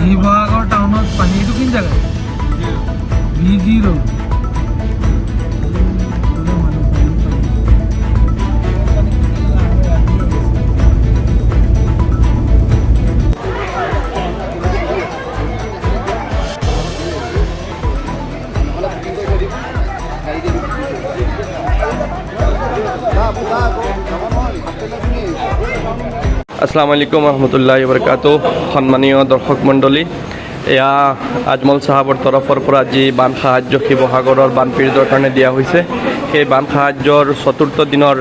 শিৱসাগৰ টাউনত পানীটো কিন জেগা VG ৰোড আসসালামু আলাইকুম ৰহমতুল্লাহি বৰকাতুহ। সম্মানীয় দৰ্শক মণ্ডলী, এয়া আজমল সাহাবৰ তৰফৰ পৰা আজি বান সাহায্য শিৱসাগৰৰ বানপীড়িতৰ কাৰণে দিয়া হৈছে। সেই বান সাহায্যৰ চতুৰ্থ দিনৰ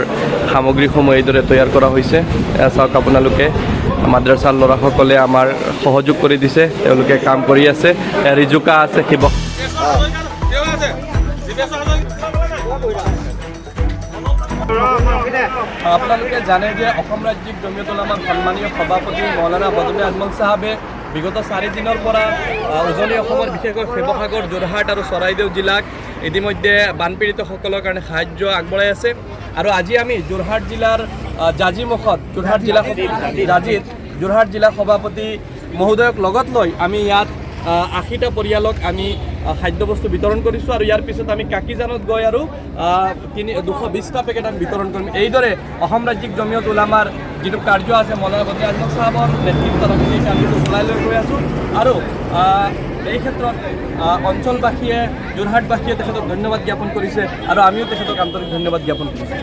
সামগ্ৰীসমূহ এইদৰে তৈয়াৰ কৰা হৈছে। চাওক আপোনালোকে, মাদ্ৰাছাৰ ল'ৰাসকলে আমাৰ সহযোগ কৰি দিছে, তেওঁলোকে কাম কৰি আছে। ৰিজুকা আছে আপোনালোকে জানে যে অসম ৰাজ্যিক জমিয়তুল উলামাৰ সন্মানীয় সভাপতি মৌলানা বদৰুল আজমল চাহাবে বিগত 4 দিনৰ পৰা উজনি অসমৰ বিশেষকৈ শিৱসাগৰ, যোৰহাট আৰু চৰাইদেউ জিলাক ইতিমধ্যে বানপীড়িতসকলৰ কাৰণে সাহায্য আগবঢ়াই আছে। আৰু আজি আমি যোৰহাট জিলাৰ জাজিমুখত যোৰহাট জিলা সভাপতি মহোদয়ক লগত লৈ আমি ইয়াত 80টা পৰিয়ালক আমি খাদ্যবস্তু বিতৰণ কৰিছোঁ। আৰু ইয়াৰ পিছত আমি কাকিজানত গৈ আৰু 220টা পেকেট আমি বিতৰণ কৰিম। এইদৰে অসম ৰাজ্যিক জমিয়ত উলামাৰ যিটো কাৰ্য আছে, মৌলানা বদৰুল আজমল চাহাবৰ নেতৃত্বত আমি এই কাৰ্যটো চলাই লৈ গৈ আছোঁ। আৰু এই ক্ষেত্ৰত অঞ্চলবাসীয়ে, যোৰহাটবাসীয়ে তেখেতক ধন্যবাদ জ্ঞাপন কৰিছে আৰু আমিও তেখেতক আন্তৰিক ধন্যবাদ জ্ঞাপন কৰিছোঁ।